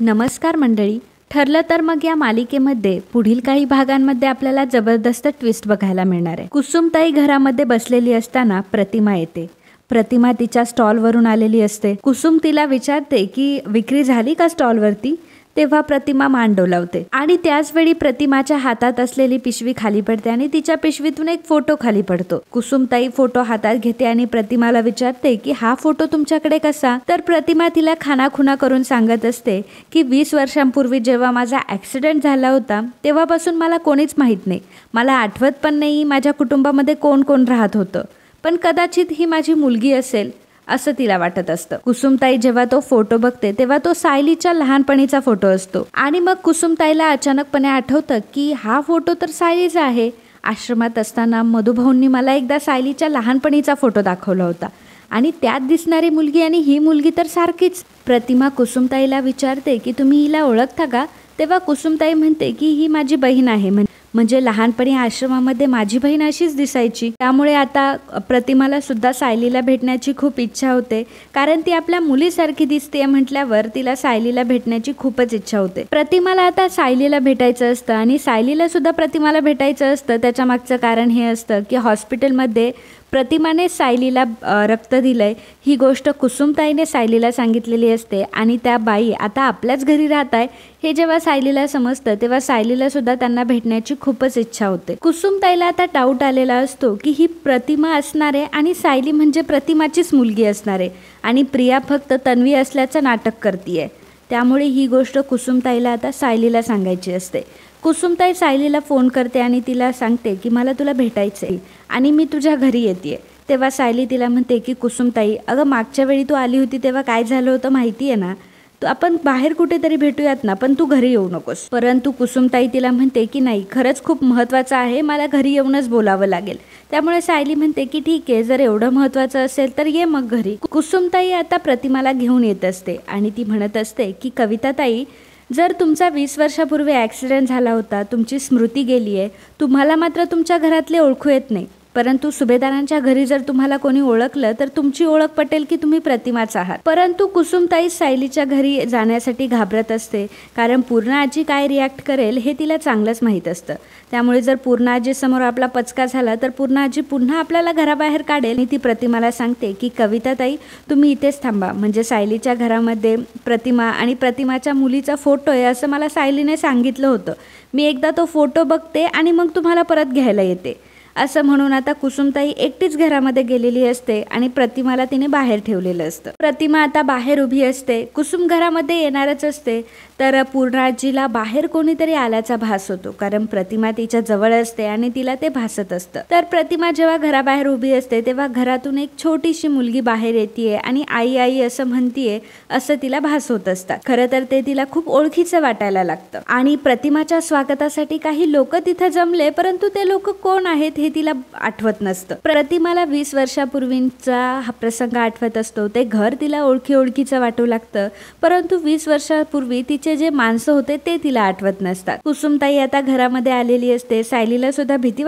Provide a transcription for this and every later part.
नमस्कार मंडळी. ठरलं तर मग या मालिकेमध्ये पुढील काही भागांमध्ये आपल्याला जबरदस्त ट्विस्ट बघायला मिळणार आहे. कुसुमताई घरामध्ये बसलेली असताना प्रतिमा येते. प्रतिमा तिच्या स्टॉलवरून आलेली असते. कुसुम तिला विचारते की विक्री झाली का स्टॉलवरती. तेव्हा प्रतिमा मान डोलावते आणि त्याचवेळी प्रतिमाच्या हातात असलेली पिशवी खाली पडते आणि तिच्या पिशवीतून एक फोटो खाली पडतो. कुसुमताई फोटो हातात घेते आणि प्रतिमाला विचारते की हा फोटो तुमच्याकडे कसा. तर प्रतिमा तिला खानाखुणा करून सांगत असते की 20 वर्षांपूर्वी जेव्हा माझा ॲक्सिडेंट झाला होता तेव्हापासून मला कोणीच माहीत नाही. मला आठवत पण नाही माझ्या कुटुंबामध्ये कोण कोण राहत होतं, पण कदाचित ही माझी मुलगी असेल असं तिला वाटत असतं. कुसुमताई जेव्हा तो फोटो बघते तेव्हा तो सायलीच्या लहानपणीचा फोटो असतो आणि मग कुसुमताईला अचानकपणे आठवतं की हा फोटो तर सायलीचा आहे. आश्रमात असताना मधुभाऊंनी मला एकदा सायलीच्या लहानपणीचा फोटो दाखवला होता आणि त्यात दिसणारी मुलगी आणि ही मुलगी तर सारखीच. प्रतिमा कुसुमताईला विचारते की तुम्ही हिला ओळखता का. तेव्हा कुसुमताई म्हणते की ही माझी बहीण आहे. म्हणजे लहानपणी आश्रमामध्ये माझी बहीण अशीच दिसायची. त्यामुळे आता प्रतिमाला सुद्धा सायलीला भेटण्याची खूप इच्छा होते, कारण ती आपल्या मुलीसारखी दिसते म्हटल्यावर तिला सायलीला भेटण्याची खूपच इच्छा होते. प्रतिमाला आता सायलीला भेटायचं असतं आणि सायलीला सुद्धा प्रतिमाला भेटायचं असतं. त्याच्या मागचं कारण हे असतं की हॉस्पिटलमध्ये प्रतिमाने सायलीला रक्त दिलंय ही गोष्ट कुसुमताईने सायलीला सांगितलेली असते आणि त्या बाई आता आपल्याच घरी राहत आहे हे जेव्हा सायलीला समजतं तेव्हा सायलीला सुद्धा त्यांना भेटण्याची खूपच इच्छा होते. कुसुमताईला आता डाऊट आलेला असतो की ही प्रतिमा असणार आहे आणि सायली म्हणजे प्रतिमाचीच मुलगी असणार आहे आणि प्रिया फक्त तन्वी असल्याचं नाटक करतीये. त्यामुळे ही गोष्ट कुसुमताईला आता सायलीला सांगायची असते. कुसुमताई सायलीला फोन करते आणि तिला सांगते की मला तुला भेटायचं आहे आणि मी तुझ्या घरी येते. तेव्हा सायली तिला म्हणते की कुसुमताई, अगं मागच्या वेळी तू आली होती तेव्हा काय झालं होतं माहिती आहे ना. तू आपण बाहेर कुठेतरी भेटूयात ना, पण तू घरी येऊ नकोस. परंतु कुसुमताई तिला म्हणते की नाही, खरंच खूप महत्त्वाचं आहे, मला घरी येऊनच बोलावं लागेल. त्यामुळे सायली म्हणते की ठीक आहे, जर एवढं महत्त्वाचं असेल तर ये मग घरी. कुसुमताई आता प्रतिमाला घेऊन येत असते आणि ती म्हणत असते की कविताताई, जर तुमचा 20 वर्षापूर्वी ॲक्सिडेंट झाला होता, तुमची स्मृती गेली आहे, तुम्हाला मात्र तुमच्या घरातले ओळखू येत नाही, परंतु सुभेदारांच्या घरी जर तुम्हाला कोणी ओळखलं तर तुमची ओळख पटेल की तुम्ही प्रतिमाच आहात. परंतु कुसुमताई सायलीच्या घरी जाण्यासाठी घाबरत असते, कारण पूर्ण आजी काय रिॲक्ट करेल हे तिला चांगलंच माहीत असतं. त्यामुळे जर पूर्ण आजीसमोर आपला पचका झाला तर पूर्ण आजी पुन्हा आपल्याला घराबाहेर काढेल. आणि ती प्रतिमाला सांगते की कविताताई, तुम्ही इथेच थांबा, म्हणजे सायलीच्या घरामध्ये प्रतिमा आणि प्रतिमाच्या मुलीचा फोटो आहे असं मला सायलीने सांगितलं होतं. मी एकदा तो फोटो बघते आणि मग तुम्हाला परत घ्यायला येते. असं म्हणून आता कुसुमताई एकटीच घरामध्ये गेलेली असते आणि प्रतिमाला तिने बाहेर ठेवलेलं असतं. प्रतिमा आता बाहेर उभी असते. कुसुम घरामध्ये येणारच असते तर पूर्ण आजीला बाहेर कोणीतरी आल्याचा भास होतो, कारण प्रतिमा तिच्या जवळ असते आणि तिला ते भासत असतं. तर प्रतिमा जेव्हा घराबाहेर उभी असते तेव्हा घरातून एक छोटीशी मुलगी बाहेर येते आणि आई आई असं म्हणतीये असं तिला भास होत असतात. खरं तर ते तिला खूप ओळखीचं वाटायला लागतं आणि प्रतिमाच्या स्वागतासाठी काही लोक तिथे जमले, परंतु ते लोक कोण आहेत हे तिला आठवत नसतं. प्रतिमाला 20 वर्षापूर्वींचा हा प्रसंग आठवत असतो. ते घर तिला ओळखीचं वाटू लागतं, परंतु 20 वर्षापूर्वी तिचे जे माणसं होते ते तिला आठवत नसतात. कुसुमताई आता घरामध्ये आलेली असते. सायलीला सुद्धा भीती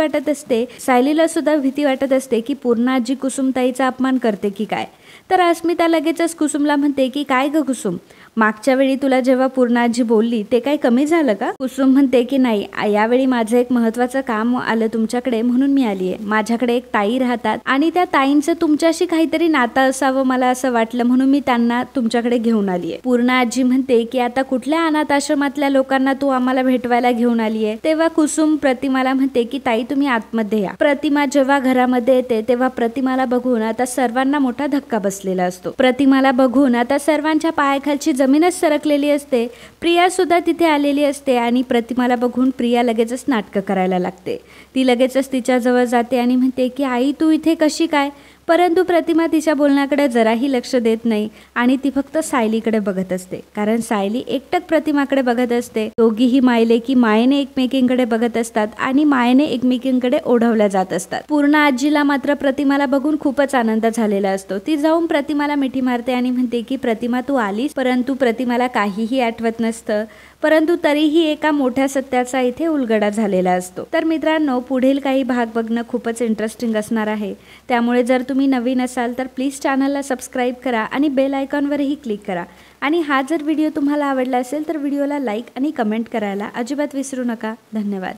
वाटत असते की पूर्ण आजी कुसुमताईचा अपमान करते की काय. तर अस्मिता लगेचच कुसुमला म्हणते की काय ग कुसुम, मागच्या वेळी तुला जेव्हा पूर्ण आजी बोलली ते काही कमी झालं का. कुसुम म्हणते की नाही, यावेळी माझं एक महत्त्वाचं काम आलं तुमच्याकडे म्हणून मी आली आहे. माझ्याकडे एक ताई राहतात आणि त्या ताईंचं तुमच्याशी काहीतरी नातं असावं मला असं वाटलं, म्हणून मी त्यांना तुमच्याकडे घेऊन आली आहे. पूर्ण आजी म्हणते की आता कुठल्या अनाथ आश्रमातल्या लोकांना तू आम्हाला भेटवायला घेऊन आली आहे. तेव्हा कुसुम प्रतिमाला म्हणते की ताई तुम्ही आतमध्ये या. प्रतिमा जेव्हा घरामध्ये येते तेव्हा प्रतिमाला बघून आता सर्वांना मोठा धक्का बसलेला असतो. प्रतिमाला बघून आता सर्वांच्या पायाखालची जमीनच सरकलेली असते. प्रिया सुद्धा तिथे आलेली असते आणि प्रतिमाला बघून प्रिया लगेचच नाटकं करायला लागते. ती लगेचच तिच्या जवळ जाते आणि म्हणते की आई तू इथे कशी काय. परंतु प्रतिमा तिच्या बोलण्याकडे जराही लक्ष देत नाही आणि ती फक्त सायलीकडे बघत असते, कारण सायली एकटक प्रतिमाकडे बघत असते. दोघीही मायलेकी मायेने एकमेकींकडे बघत असतात आणि मायेने एकमेकींकडे ओढवल्या जात असतात. पूर्ण आजीला मात्र प्रतिमाला बघून खूपच आनंद झालेला असतो. ती जाऊन प्रतिमाला मिठी मारते आणि म्हणते की प्रतिमा तू आलीस. परंतु प्रतिमाला काहीही आठवत नसतं, परंतु तरीही एका मोठ्या सत्याचा इथे उलगडा झालेला असतो. तर मित्रांनो, पुढील काही भाग बघणं खूपच इंटरेस्टिंग असणार आहे. त्यामुळे जर तुम्ही नवीन असाल तर प्लीज चॅनलला सबस्क्राईब करा आणि बेल आयकॉनवरही क्लिक करा। आणि हा जर व्हिडिओ तुम्हाला आवडला असेल तर व्हिडिओला लाईक आणि कमेंट करायला अजिबात विसरू नका। धन्यवाद।